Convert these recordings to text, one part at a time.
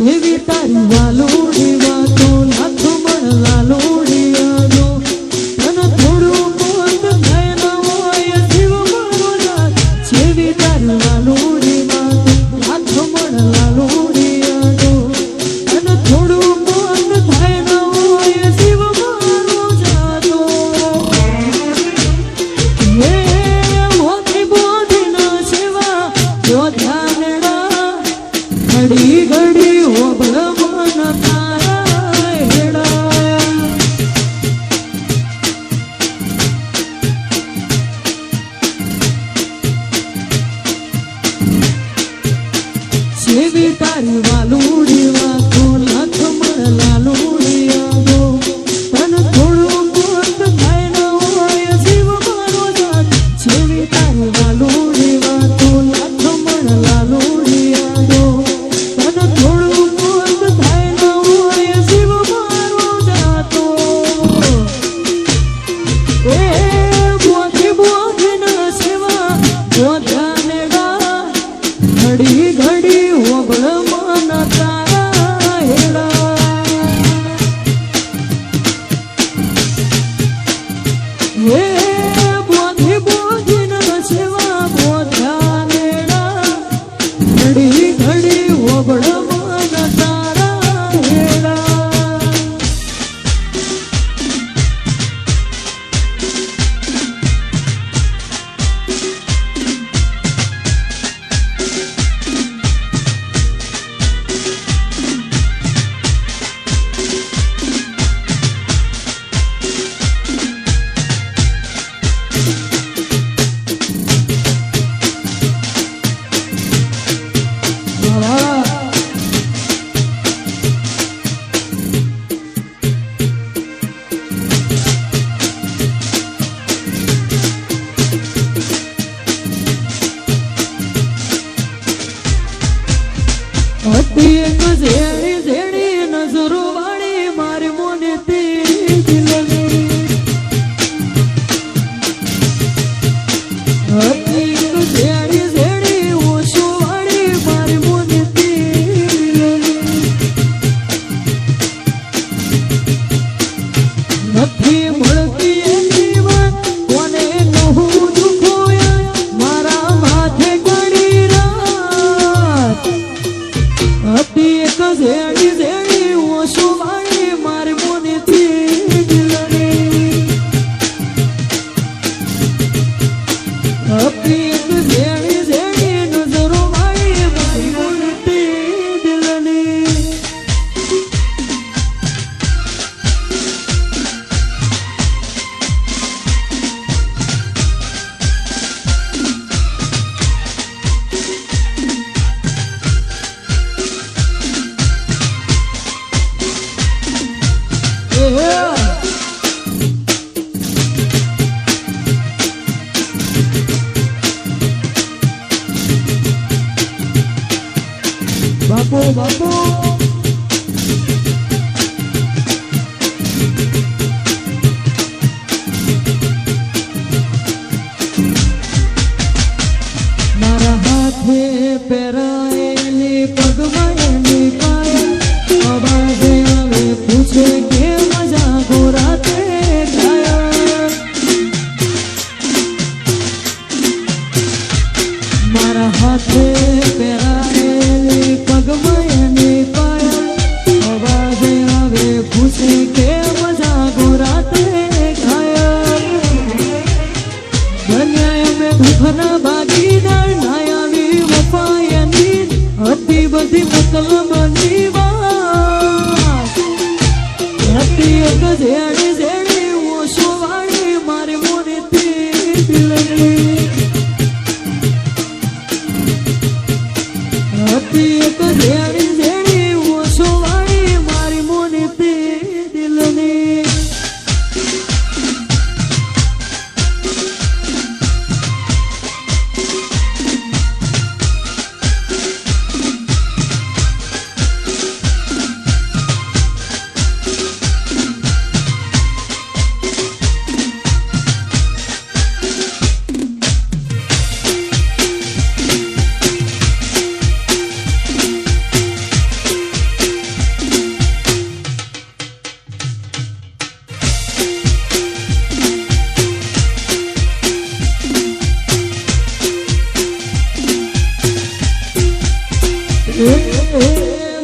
સેવી તારી વાલોડી વાતો લાખ મણ લાલોડી આજો તને થોડું મોત થાય ન હોય જીવ મારો જાત સેવી તારી વાલોડી વાતો લાખ મણ લાલોડી આજો તને થોડું મોત થાય ન હોય જીવ મારો જાતો હે મોતી બોધી ના સેવા જો ધ્યાનડા ઘડી ઘડી ઓબળ મન તારા હેડા સેવી તારી વાલુડી વાતો લાખ મણ લાલુડી આવો તને થોડું મોત થાય ન હોય જીવ મારો જાત સેવી તારી વાલુડી વાતો લાખ મણ લાલુડી આવો તને થોડું મોત થાય ન હોય જીવ મારો જાતો એ બોધી બોધી ના સેવા બોધાનેડા ઘડી ઘડી ઓબળ મન તારા હેડા હે બોધી બોધી ના સેવા બોધાનેડા ઘડી ઘડી ઓબળ મન તારા હેડા હતી એક ઝેડી ઝેડી નજરો વાળી મારી મોને તેરી દિલની હતી એક ઝેડી ઝેડી ઓછો વાળી મારી મોને તેરી દિલની નથી મળતી એની વાત કોને કહું દુખો મારા માથે ઘડી રાત હતી એક ઝેડી ઝેડી ઓછો વાળી મારી મોને તેરી દિલની હતી એક ઝેડી ઝેડી નજરો વાળી મારી મોને તેરી દિલની બાપો બાપો મારા હાથે પહેરાયેલી પગમાં એની પાયલ અવાજે આવે પૂછે કે મજા ગોરાતે ઘાયલ મારા હાથે પહેરાયેલી પગમાં એની પાયલ અવાજે આવે પૂછે કે મજા ગોરાતે ઘાયલ બન્યા મેં દુઃખના ભાગીદાર ના આવી વફાયની હતી બધી મતલબની વાત હતી એક ઝેડી ઝેડી ઓછો વાળી મારી મોને તેરી દિલની હતી એક ઝેડી ઝેડી ઓછો વાળી મારી મોને તેરી દિલની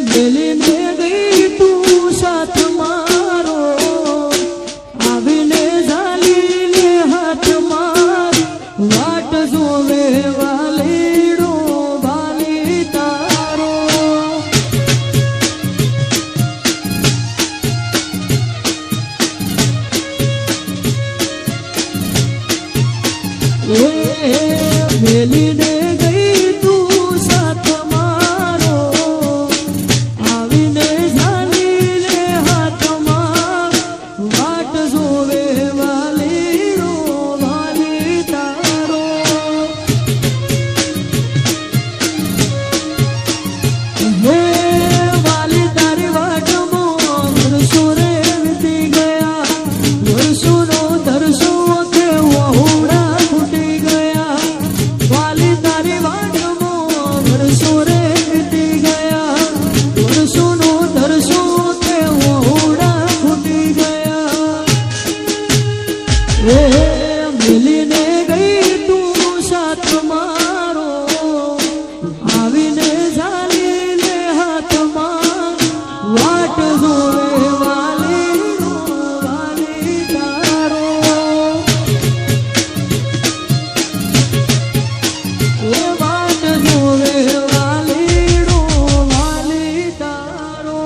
મેલીને ગઈ તું સાથ મારો આવીને ઝાલીને હાથ માર વાટ જોવે વાલીડો વાલી તારો મેલીને ગઈ તું સાથ મારો આવીને ઝાલીને હાથમાં વાટ જોવે વાલીડો વાલી તારો હે વાલી તારી વાટમાં વર્ષો રે વીતી ગયા વર્ષોનો ધરસો તે વહોડા ફૂટી ગયા વાલી તારી વાટમાં વર્ષો રે વીતી ગયા વર્ષોનો ધરસો તે વહોડા ફૂટી ગયા મિલીને ગઈ તું સાથ મારો આવીને ઝાલીને હાથમાં વાટ જોવે વાલીનો વાલી તારો વાટ જોવે વાલીનો વાલી તારો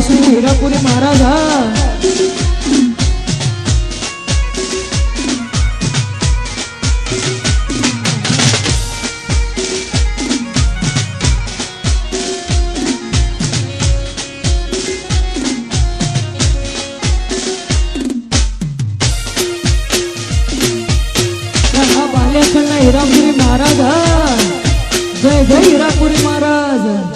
શ્રી હીરાપુરી મહારાજ બાલેશ્વરના હીરાપુરી મહારાજ જય જય હીરાપુરી મહારાજ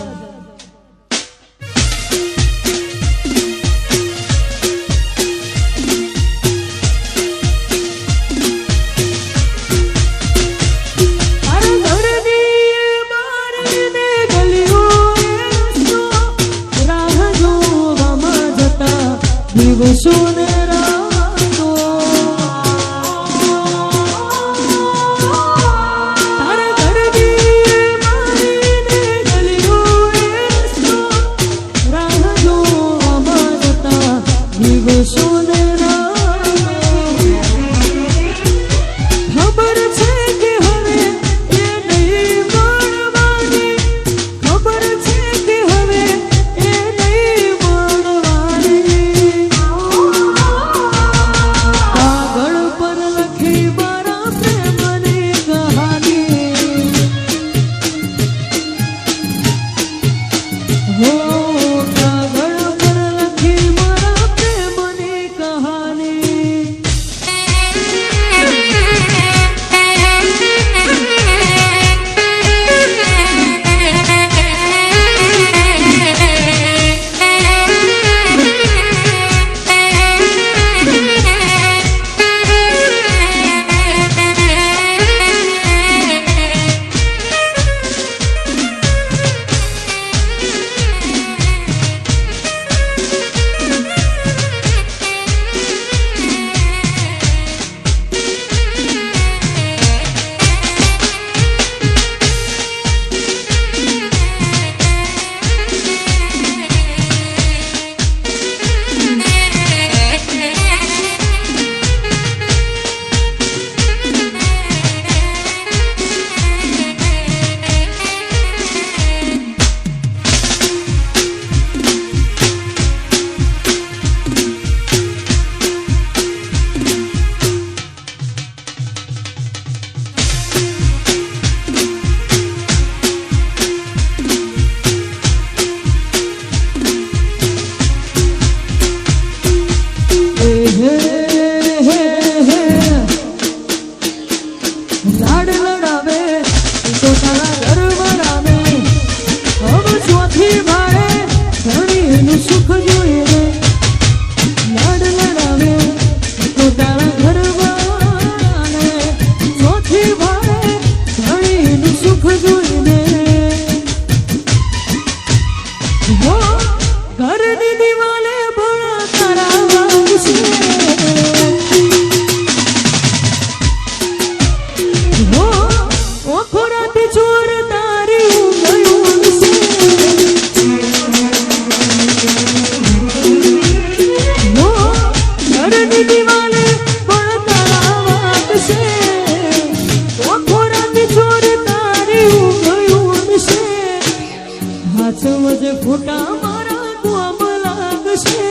ફોટા મારા કોમ લાગશે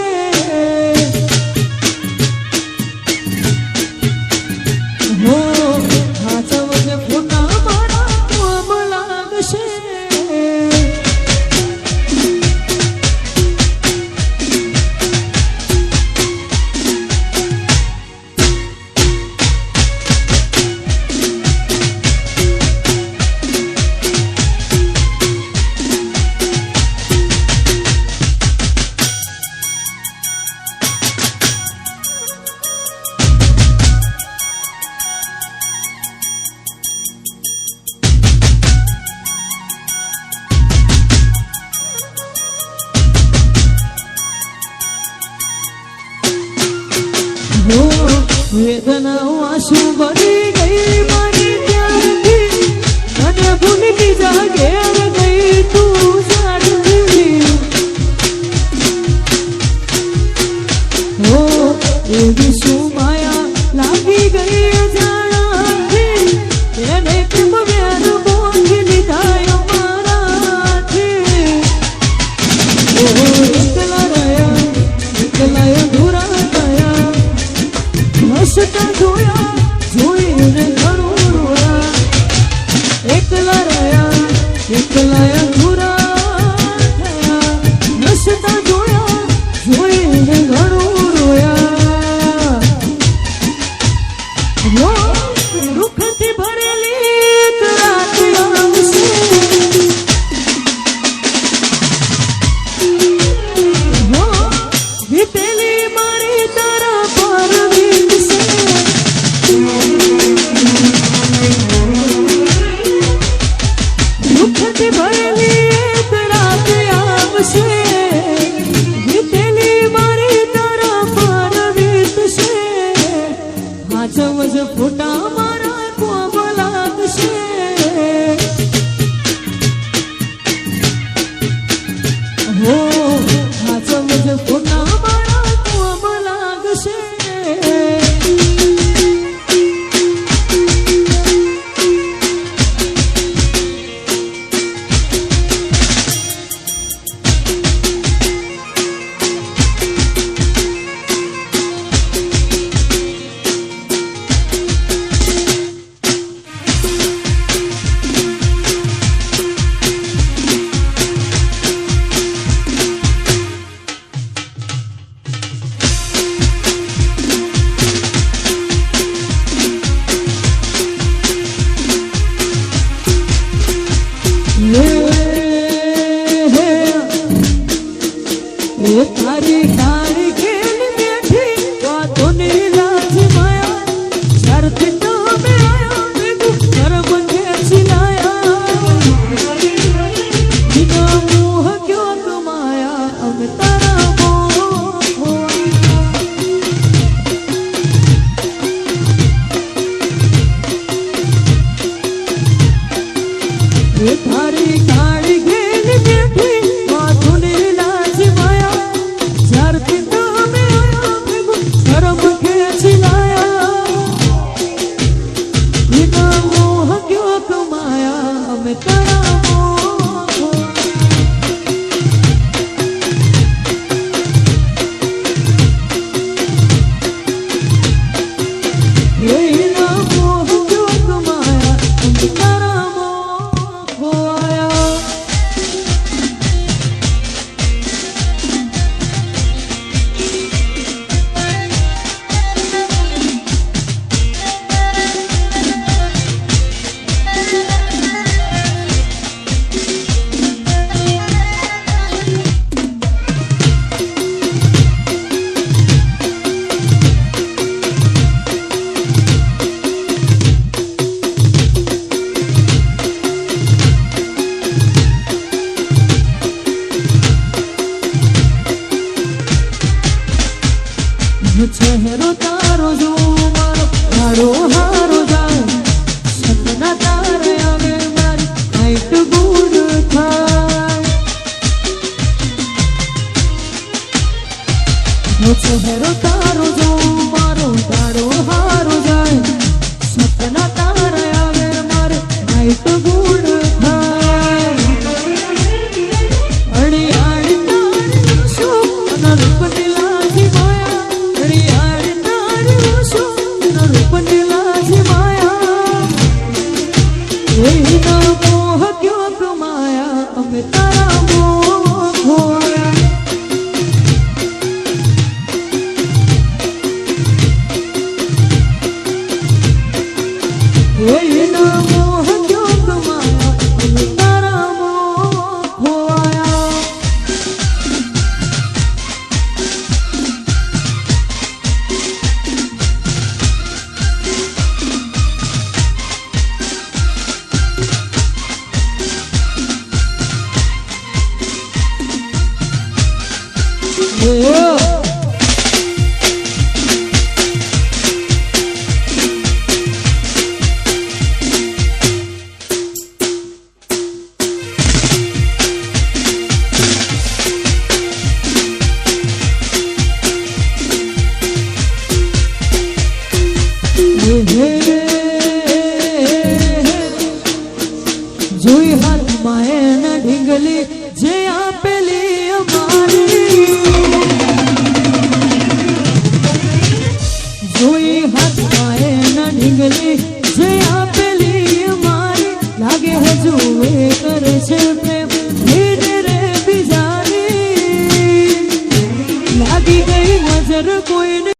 હો હાચવજે ફોટા મારા કોમ લાગશે વેદનાઓ આંસુ ભરી ગઈ મારી ત્યારથી મને ભૂલી બીજા ઘેર ગઈ તું જાણતી હો એવી શું માયા લાગી ગઈ જાણાથી એને કેમ વેર બોંધી લીધા અમારાથી એકલા રહ્યા અધૂરા થયા હસતા જોયા જોઈને ઘણું રોયા એકલા રહ્યા અધૂરા થયા હસતા જોયા જોઈને ઘણું રોયા દુઃખથી ભરેલી એક રાત આવશે વીતેલી મારી તારા પર દુઃખથી ભરેલી એક રાત આવશે વીતેલી મારી તારા પર વીતશે હાચવજ ફોટા મારા કોમ લાગશે હો હાચવજ ફોટા મારા કોમ લાગશે તારી તારી ખેલ બેઠી વાતોની લાજ માયા જ્યારથી તમે આયા મેં કર્મ ખેંચી લાયા બિના મોહ ક્યો કમાયા અમે તારા મોહ તારી તારી ખેલ બેઠી વાતોની લાજ માયા જ્યારથી તમે આયા કર્મ ખેંચી લાયા બિના મોહ ક્યો કમાયા અમે તારા મોહ એના મોહ ક્યો કમાયા અમે તારા મોહ આયા ચહેરો તારો જો મારો હારો હારો જાય સપના તારે આવે મારી નાઈટ ગુડ થાય ચહેરો તારો જો મારો હારો હારો જાય સપના તારે આવે મારે નાઈટ ગુડ થાય અણી જોઈ હાથમાં એના ઢીંગલી જે આપેલી અમારી જોઈ હાથમાં એના ઢીંગલી જે આપેલી અમારી લાગે હજુ એ કરે છે પ્રેમ ધીરે રે બીજાની લાગી ગઈ નજર કોઈને